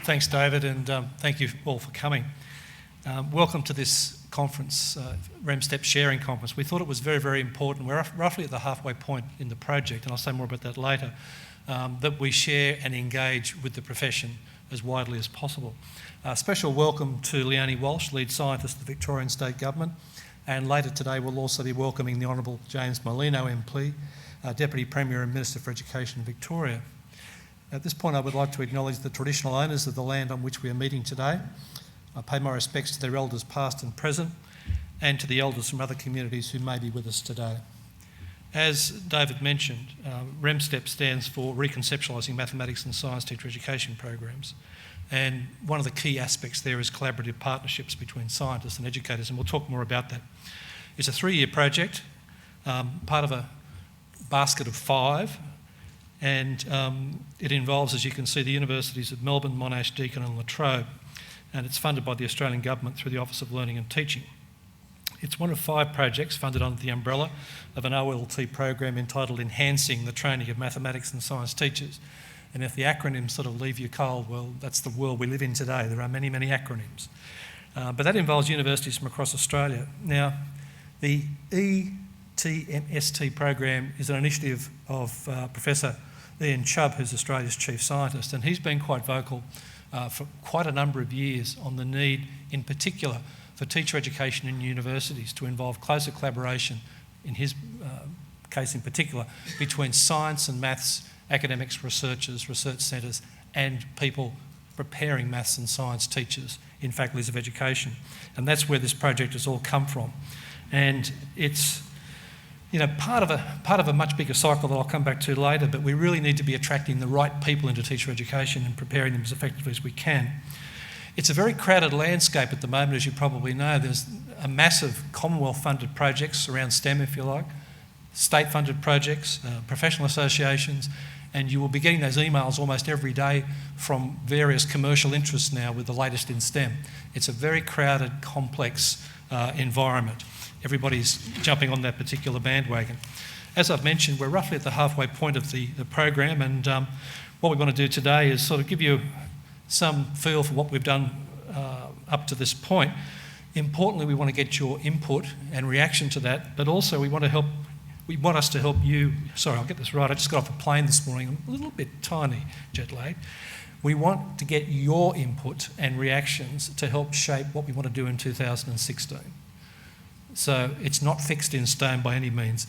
Thanks, David, and thank you all for coming. Welcome to this conference, ReMSTEP Sharing Conference. We thought it was very, very important. We're roughly at the halfway point in the project, and I'll say more about that later, that we share and engage with the profession as widely as possible. Special welcome to Leonie Walsh, Lead Scientist of the Victorian State Government, and later today we'll also be welcoming the Honourable James Molino MP, Deputy Premier and Minister for Education in Victoria. At this point I would like to acknowledge the traditional owners of the land on which we are meeting today. I pay my respects to their elders past and present and to the elders from other communities who may be with us today. As David mentioned, ReMSTEP stands for Reconceptualising Mathematics and Science Teacher Education Programs, and one of the key aspects there is collaborative partnerships between scientists and educators, and we'll talk more about that. It's a 3-year project, part of a basket of 5, and it involves, as you can see, the universities of Melbourne, Monash, Deakin and La Trobe, and it's funded by the Australian Government through the Office of Learning and Teaching. It's one of 5 projects funded under the umbrella of an OLT program entitled Enhancing the Training of Mathematics and Science Teachers. And if the acronyms sort of leave you cold, well, that's the world we live in today. There are many, many acronyms. But that involves universities from across Australia. Now, the ETMST program is an initiative of Professor Ian Chubb, who's Australia's Chief Scientist, and he's been quite vocal for quite a number of years on the need, in particular, for teacher education in universities to involve closer collaboration, in his case in particular, between science and maths, academics, researchers, research centres, and people preparing maths and science teachers in faculties of education. And that's where this project has all come from. And it's part of a much bigger cycle that I'll come back to later, but we really need to be attracting the right people into teacher education and preparing them as effectively as we can. It's a very crowded landscape at the moment, as you probably know. There's a massive Commonwealth-funded projects around STEM, if you like, state-funded projects, professional associations, and you will be getting those emails almost every day from various commercial interests now with the latest in STEM. It's a very crowded, complex environment. Everybody's jumping on that particular bandwagon. As I've mentioned, we're roughly at the halfway point of the program, and what we want to do today is sort of give you some feel for what we've done up to this point. Importantly, we want to get your input and reaction to that, but also we want us to help you. Sorry, I'll get this right. I just got off a plane this morning. I'm a little bit tiny, jet lagged. We want to get your input and reactions to help shape what we want to do in 2016. So it's not fixed in stone by any means.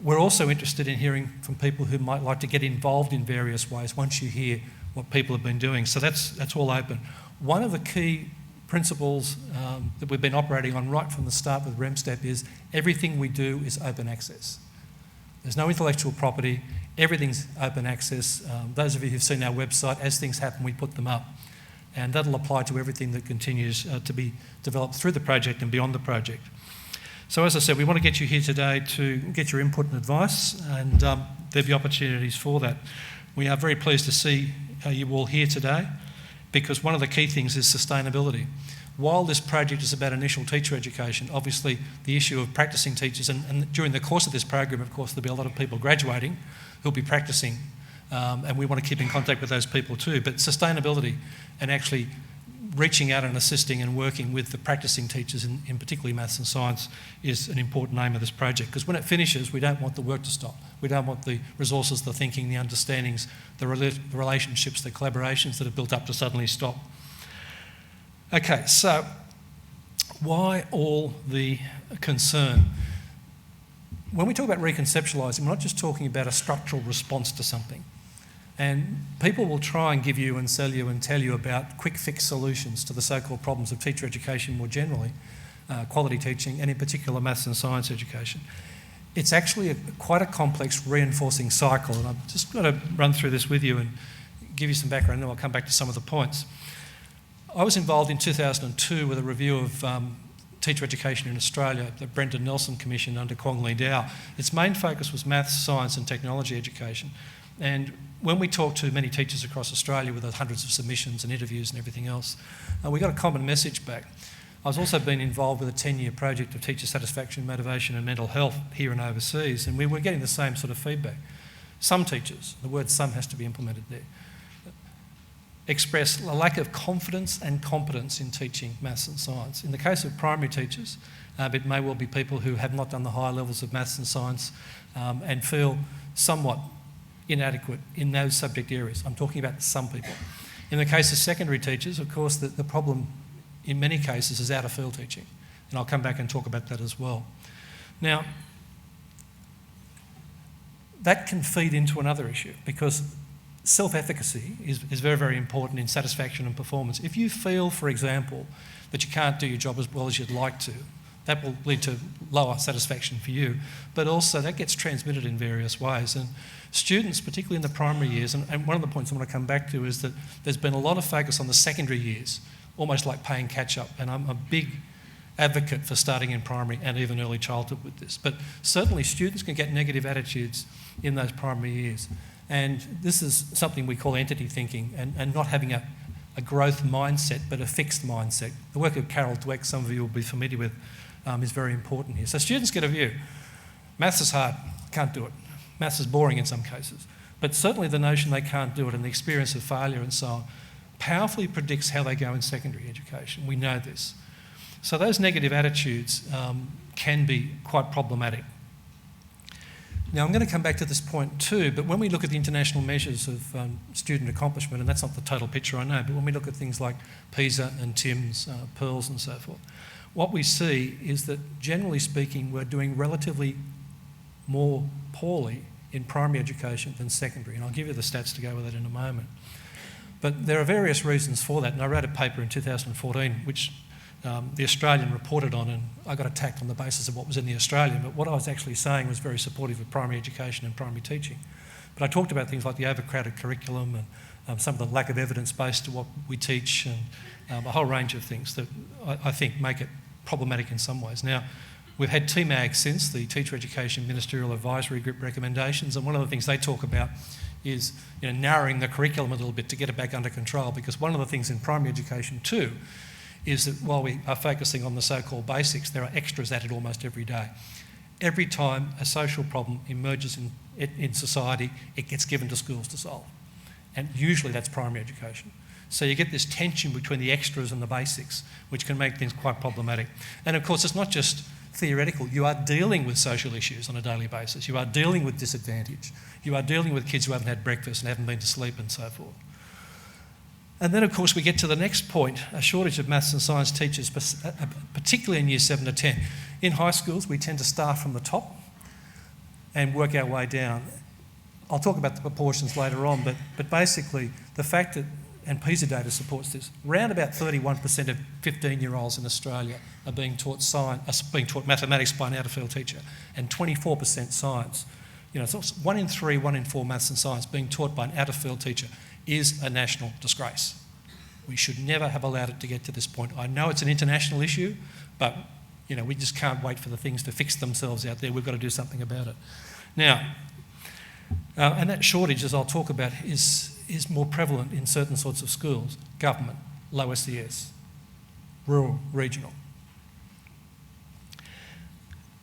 We're also interested in hearing from people who might like to get involved in various ways once you hear what people have been doing. So that's all open. One of the key principles that we've been operating on right from the start with ReMSTEP is everything we do is open access. There's no intellectual property, everything's open access. Those of you who've seen our website, as things happen, we put them up. And that'll apply to everything that continues to be developed through the project and beyond the project. So as I said, we want to get you here today to get your input and advice, and there'll be opportunities for that. We are very pleased to see you all here today, because one of the key things is sustainability. While this project is about initial teacher education, obviously the issue of practicing teachers, and during the course of this program, of course, there'll be a lot of people graduating who'll be practicing, and we want to keep in contact with those people too. But sustainability and actually reaching out and assisting and working with the practicing teachers, in particularly maths and science, is an important aim of this project, because when it finishes, we don't want the work to stop. We don't want the resources, the thinking, the understandings, the relationships, the collaborations that have built up to suddenly stop. Okay, so why all the concern? When we talk about reconceptualising, we're not just talking about a structural response to something. And people will try and give you and sell you and tell you about quick fix solutions to the so-called problems of teacher education more generally, quality teaching, and in particular maths and science education. It's actually quite a complex reinforcing cycle, and I've just got to run through this with you and give you some background, and then I'll come back to some of the points. I was involved in 2002 with a review of teacher education in Australia, the Brendan Nelson Commission under Kwong Lee Dow. Its main focus was maths, science and technology education. And when we talked to many teachers across Australia with hundreds of submissions and interviews and everything else, we got a common message back. I was also been involved with a 10-year project of teacher satisfaction, motivation and mental health here and overseas, and we were getting the same sort of feedback. Some teachers, the word some has to be implemented there, express a lack of confidence and competence in teaching maths and science. In the case of primary teachers, it may well be people who have not done the higher levels of maths and science and feel somewhat inadequate in those subject areas. I'm talking about some people. In the case of secondary teachers, of course, the problem in many cases is out-of-field teaching, and I'll come back and talk about that as well. Now, that can feed into another issue, because self-efficacy is very, very important in satisfaction and performance. If you feel, for example, that you can't do your job as well as you'd like to, that will lead to lower satisfaction for you, but also that gets transmitted in various ways. And students, particularly in the primary years, and one of the points I want to come back to is that there's been a lot of focus on the secondary years, almost like paying catch-up, and I'm a big advocate for starting in primary and even early childhood with this. But certainly students can get negative attitudes in those primary years. And this is something we call entity thinking and not having a growth mindset, but a fixed mindset. The work of Carol Dweck, some of you will be familiar with, is very important here. So students get a view. Maths is hard, can't do it. Maths is boring in some cases. But certainly the notion they can't do it and the experience of failure and so on powerfully predicts how they go in secondary education. We know this. So those negative attitudes can be quite problematic. Now, I'm going to come back to this point too, but when we look at the international measures of student accomplishment, and that's not the total picture, I know, but when we look at things like PISA and TIMSS, PIRLS and so forth, what we see is that, generally speaking, we're doing relatively more poorly in primary education than secondary, and I'll give you the stats to go with it in a moment. But there are various reasons for that, and I wrote a paper in 2014 which the Australian reported on, and I got attacked on the basis of what was in the Australian, but what I was actually saying was very supportive of primary education and primary teaching. But I talked about things like the overcrowded curriculum and some of the lack of evidence based to what we teach, and a whole range of things that I think make it problematic in some ways. Now, we've had TMAG since, the Teacher Education Ministerial Advisory Group recommendations, and one of the things they talk about is narrowing the curriculum a little bit to get it back under control, because one of the things in primary education too is that while we are focusing on the so-called basics, there are extras added almost every day. Every time a social problem emerges in society, it gets given to schools to solve. And usually that's primary education. So you get this tension between the extras and the basics, which can make things quite problematic. And of course, it's not just theoretical. You are dealing with social issues on a daily basis. You are dealing with disadvantage. You are dealing with kids who haven't had breakfast and haven't been to sleep and so forth. And then, of course, we get to the next point, a shortage of maths and science teachers, particularly in years 7 to 10. In high schools, we tend to start from the top and work our way down. I'll talk about the proportions later on, but basically the fact that, and PISA data supports this, around about 31% of 15-year-olds in Australia are being taught mathematics by an out-of-field teacher, and 24% science. So 1 in 3, 1 in 4 maths and science being taught by an out-of-field teacher is a national disgrace. We should never have allowed it to get to this point. I know it's an international issue, but we just can't wait for the things to fix themselves out there. We've got to do something about it. Now, and that shortage, as I'll talk about, is more prevalent in certain sorts of schools: government, low SES, rural, regional.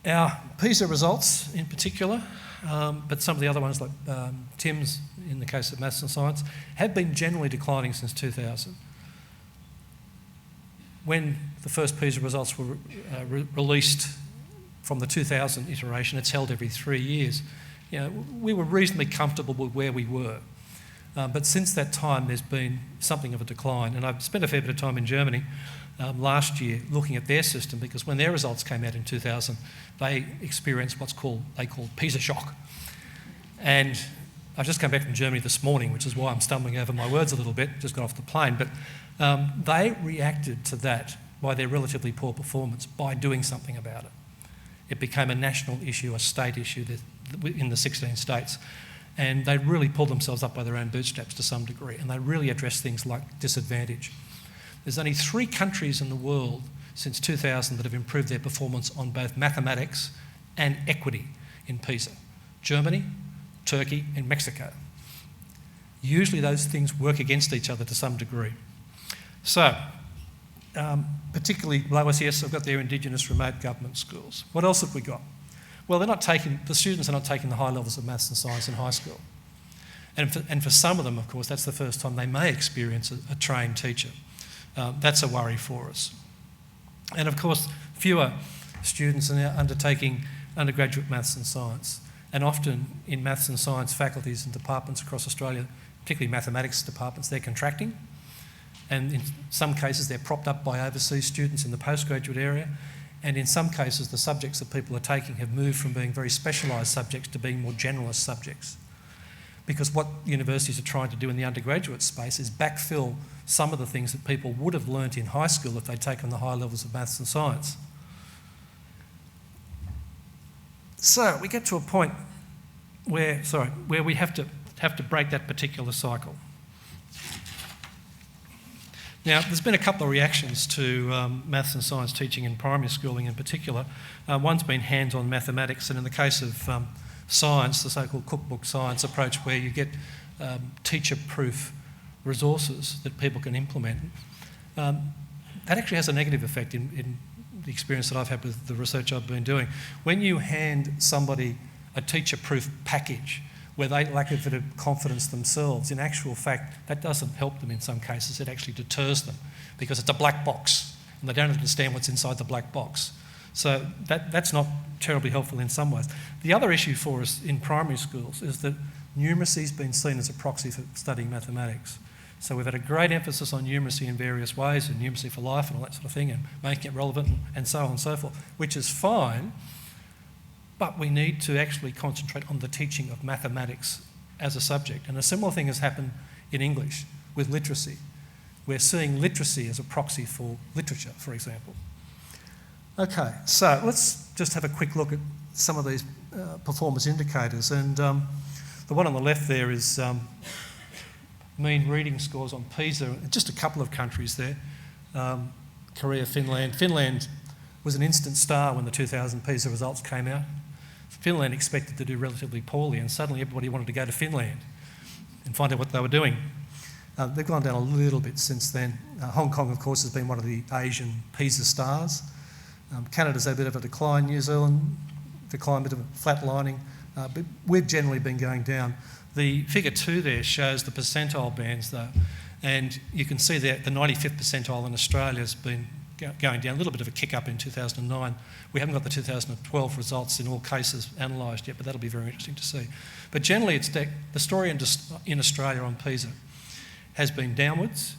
Our PISA results in particular, but some of the other ones like TIMSS, in the case of maths and science, have been generally declining since 2000. When the first PISA results were released from the 2000 iteration, it's held every 3 years. We were reasonably comfortable with where we were. But since that time, there's been something of a decline. And I've spent a fair bit of time in Germany last year looking at their system, because when their results came out in 2000, they experienced what they call PISA shock. And I've just come back from Germany this morning, which is why I'm stumbling over my words a little bit, just got off the plane. But they reacted to that by their relatively poor performance by doing something about it. It became a national issue, a state issue in the 16 states. And they really pulled themselves up by their own bootstraps to some degree, and they really addressed things like disadvantage. There's only 3 countries in the world since 2000 that have improved their performance on both mathematics and equity in PISA: Germany, Turkey and Mexico. Usually those things work against each other to some degree. So, particularly low SES, I've got their Indigenous remote government schools. What else have we got? Well, the students are not taking the high levels of maths and science in high school. And for some of them, of course, that's the first time they may experience a trained teacher. That's a worry for us. And of course, fewer students are now undertaking undergraduate maths and science. And often in maths and science faculties and departments across Australia, particularly mathematics departments, they're contracting. And in some cases, they're propped up by overseas students in the postgraduate area. And in some cases, the subjects that people are taking have moved from being very specialised subjects to being more generalist subjects. Because what universities are trying to do in the undergraduate space is backfill some of the things that people would have learnt in high school if they'd taken the high levels of maths and science. So we get to a point where we have to break that particular cycle. Now, there's been a couple of reactions to maths and science teaching in primary schooling in particular. One's been hands-on mathematics, and in the case of science, the so-called cookbook science approach, where you get teacher-proof resources that people can implement. That actually has a negative effect in the experience that I've had with the research I've been doing. When you hand somebody a teacher-proof package where they lack a bit of confidence themselves, in actual fact, that doesn't help them in some cases. It actually deters them because it's a black box and they don't understand what's inside the black box. So that's not terribly helpful in some ways. The other issue for us in primary schools is that numeracy's been seen as a proxy for studying mathematics. So we've had a great emphasis on numeracy in various ways, and numeracy for life and all that sort of thing, and making it relevant and so on and so forth, which is fine, but we need to actually concentrate on the teaching of mathematics as a subject. And a similar thing has happened in English with literacy. We're seeing literacy as a proxy for literature, for example. Okay, so let's just have a quick look at some of these performance indicators. And the one on the left there is mean reading scores on PISA. Just a couple of countries there, Korea, Finland. Finland was an instant star when the 2000 PISA results came out. Finland expected to do relatively poorly, and suddenly everybody wanted to go to Finland and find out what they were doing. They've gone down a little bit since then. Hong Kong, of course, has been one of the Asian PISA stars. Canada's had a bit of a decline. New Zealand, decline, a bit of a flatlining. But we've generally been going down. The figure 2 there shows the percentile bands, though, and you can see that the 95th percentile in Australia has been going down, a little bit of a kick up in 2009. We haven't got the 2012 results in all cases analysed yet, but that'll be very interesting to see. But generally, it's the story in Australia on PISA has been downwards,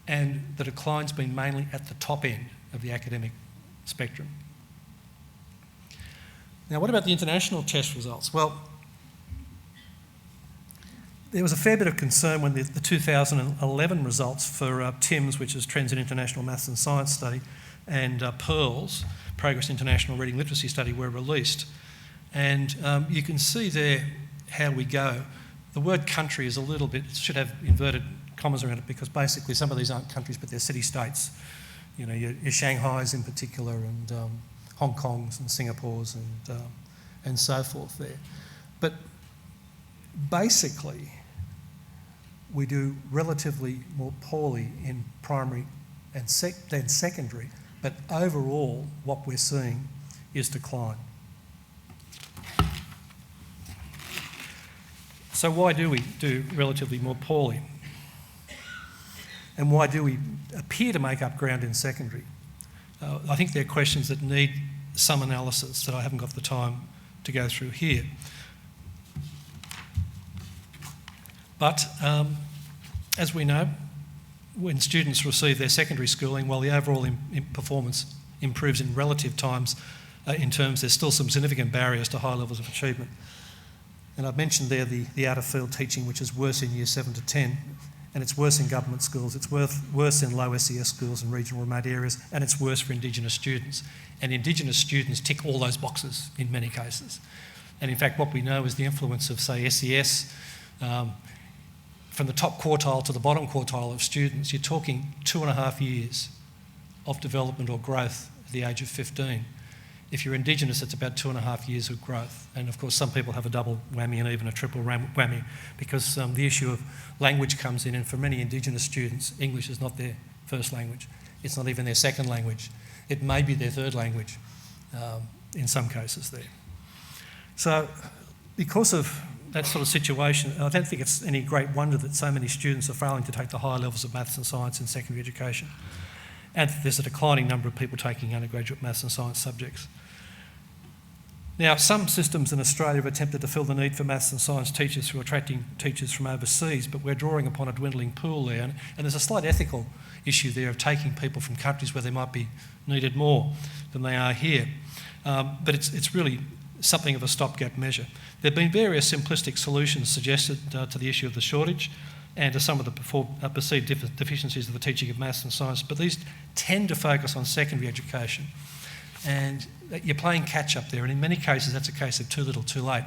and the decline's been mainly at the top end of the academic spectrum. Now, what about the international test results? Well, there was a fair bit of concern when the 2011 results for TIMS, which is Trends in International Maths and Science Study, and PIRLS, Progress International Reading Literacy Study, were released. And you can see there how we go. The word country is a little bit, it should have inverted commas around it, because basically some of these aren't countries, but they're city-states. You know, your Shanghai's in particular, and Hong Kong's and Singapore's and so forth there. But basically, we do relatively more poorly in primary and than secondary, but overall what we're seeing is decline. So why do we do relatively more poorly? And why do we appear to make up ground in secondary? I think they're questions that need some analysis that I haven't got the time to go through here. But as we know, when students receive their secondary schooling, while the overall performance improves in relative terms, there's still some significant barriers to high levels of achievement. And I've mentioned there the out-of-field teaching, which is worse in year 7 to 10, and it's worse in government schools, it's worse in low SES schools and regional remote areas, and it's worse for Indigenous students. And Indigenous students tick all those boxes in many cases. And in fact, what we know is the influence of, say, SES, from the top quartile to the bottom quartile of students, you're talking 2.5 years of development or growth at the age of 15. If you're Indigenous, it's about 2.5 years of growth. And of course, some people have a double whammy and even a triple whammy, because the issue of language comes in, and for many Indigenous students, English is not their first language. It's not even their second language. It may be their third language in some cases there. So because of that sort of situation, I don't think it's any great wonder that so many students are failing to take the higher levels of maths and science in secondary education. And there's a declining number of people taking undergraduate maths and science subjects. Now, some systems in Australia have attempted to fill the need for maths and science teachers through attracting teachers from overseas, but we're drawing upon a dwindling pool there. And there's a slight ethical issue there of taking people from countries where they might be needed more than they are here. But it's really something of a stopgap measure. There have been various simplistic solutions suggested to the issue of the shortage and to some of the perceived deficiencies of the teaching of maths and science, but these tend to focus on secondary education. And you're playing catch-up there, and in many cases that's a case of too little too late.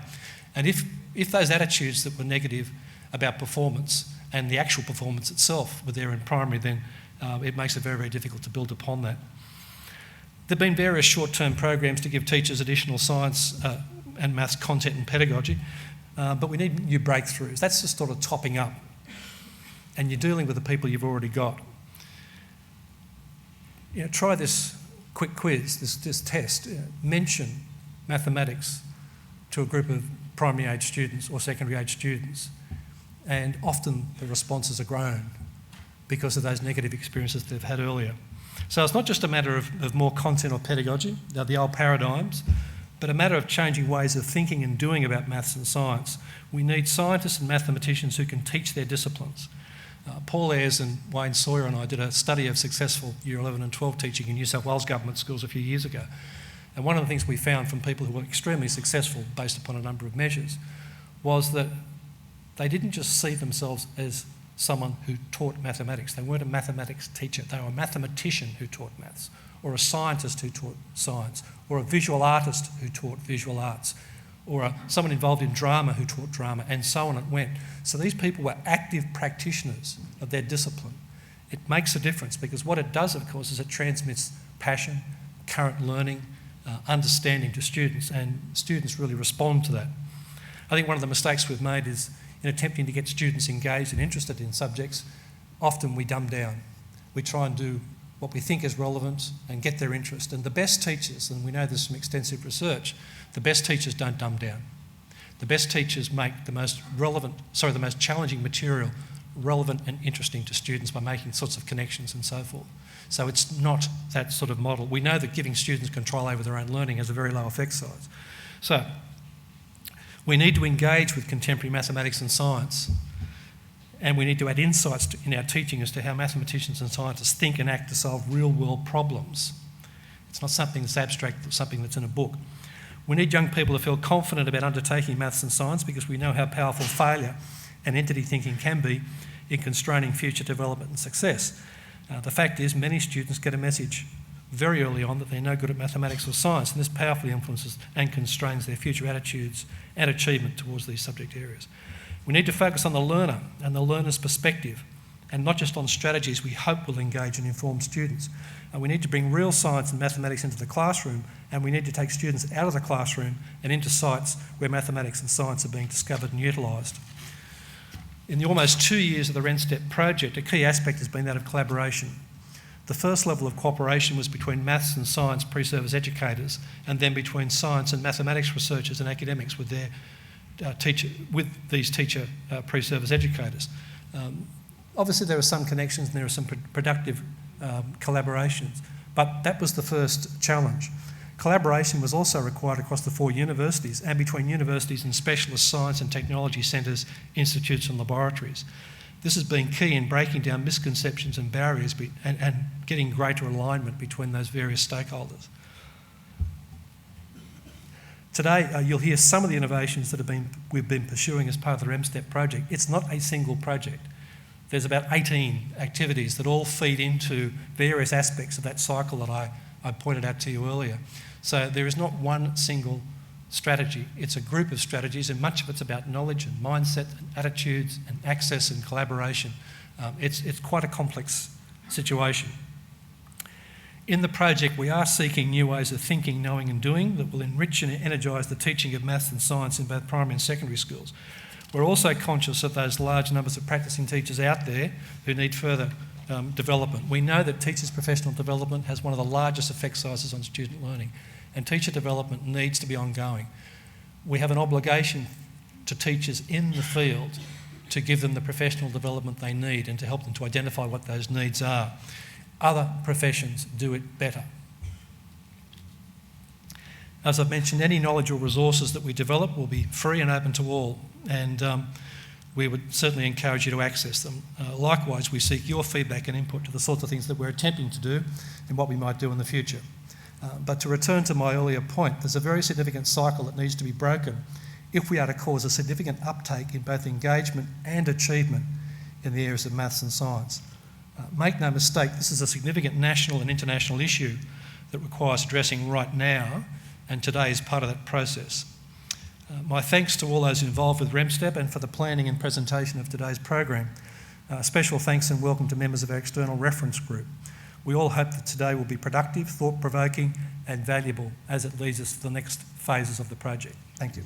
And if those attitudes that were negative about performance and the actual performance itself were there in primary, then it makes it very, very difficult to build upon that. There have been various short-term programs to give teachers additional science and maths content and pedagogy, but we need new breakthroughs. That's just sort of topping up, and you're dealing with the people you've already got. Try this quick quiz, this test. Mention mathematics to a group of primary age students or secondary age students, and often the responses are grown because of those negative experiences they've had earlier. So it's not just a matter of more content or pedagogy, the old paradigms, but a matter of changing ways of thinking and doing about maths and science. We need scientists and mathematicians who can teach their disciplines. Paul Ayres and Wayne Sawyer and I did a study of successful Year 11 and 12 teaching in New South Wales government schools a few years ago. And one of the things we found from people who were extremely successful based upon a number of measures was that they didn't just see themselves as someone who taught mathematics. They weren't a mathematics teacher. They were a mathematician who taught maths, or a scientist who taught science, or a visual artist who taught visual arts, or someone involved in drama who taught drama, and so on it went. So these people were active practitioners of their discipline. It makes a difference because what it does, of course, is it transmits passion, current learning, understanding to students, and students really respond to that. I think one of the mistakes we've made is in attempting to get students engaged and interested in subjects, often we dumb down. We try and do what we think is relevant and get their interest. And the best teachers, and we know this from extensive research, the best teachers don't dumb down. The best teachers make the most challenging material relevant and interesting to students by making sorts of connections and so forth. So it's not that sort of model. We know that giving students control over their own learning has a very low effect size. So we need to engage with contemporary mathematics and science, and we need to add insights in our teaching as to how mathematicians and scientists think and act to solve real-world problems. It's not something that's abstract, it's something that's in a book. We need young people to feel confident about undertaking maths and science because we know how powerful failure and entity thinking can be in constraining future development and success. The fact is, many students get a message very early on that they're no good at mathematics or science, and this powerfully influences and constrains their future attitudes and achievement towards these subject areas. We need to focus on the learner and the learner's perspective, and not just on strategies we hope will engage and inform students. And we need to bring real science and mathematics into the classroom, and we need to take students out of the classroom and into sites where mathematics and science are being discovered and utilised. In the almost 2 years of the ReMSTEP project, a key aspect has been that of collaboration. The first level of cooperation was between maths and science pre-service educators, and then between science and mathematics researchers and academics with these teacher pre-service educators. Obviously there are some connections and there are some productive collaborations, but that was the first challenge. Collaboration was also required across the 4 universities and between universities and specialist science and technology centres, institutes and laboratories. This has been key in breaking down misconceptions and barriers and getting greater alignment between those various stakeholders. Today, you'll hear some of the innovations that we've been pursuing as part of the ReMSTEP project. It's not a single project. There's about 18 activities that all feed into various aspects of that cycle that I pointed out to you earlier. So there is not one single strategy. It's a group of strategies, and much of it's about knowledge and mindset and attitudes and access and collaboration. It's quite a complex situation. In the project, we are seeking new ways of thinking, knowing and doing that will enrich and energise the teaching of maths and science in both primary and secondary schools. We're also conscious of those large numbers of practising teachers out there who need further development. We know that teachers' professional development has one of the largest effect sizes on student learning, and teacher development needs to be ongoing. We have an obligation to teachers in the field to give them the professional development they need and to help them to identify what those needs are. Other professions do it better. As I've mentioned, any knowledge or resources that we develop will be free and open to all, and we would certainly encourage you to access them. Likewise, we seek your feedback and input to the sorts of things that we're attempting to do and what we might do in the future. But to return to my earlier point, there's a very significant cycle that needs to be broken if we are to cause a significant uptake in both engagement and achievement in the areas of maths and science. Make no mistake, this is a significant national and international issue that requires addressing right now, and today is part of that process. My thanks to all those involved with ReMSTEP and for the planning and presentation of today's program. Special thanks and welcome to members of our external reference group. We all hope that today will be productive, thought-provoking and valuable as it leads us to the next phases of the project. Thank you.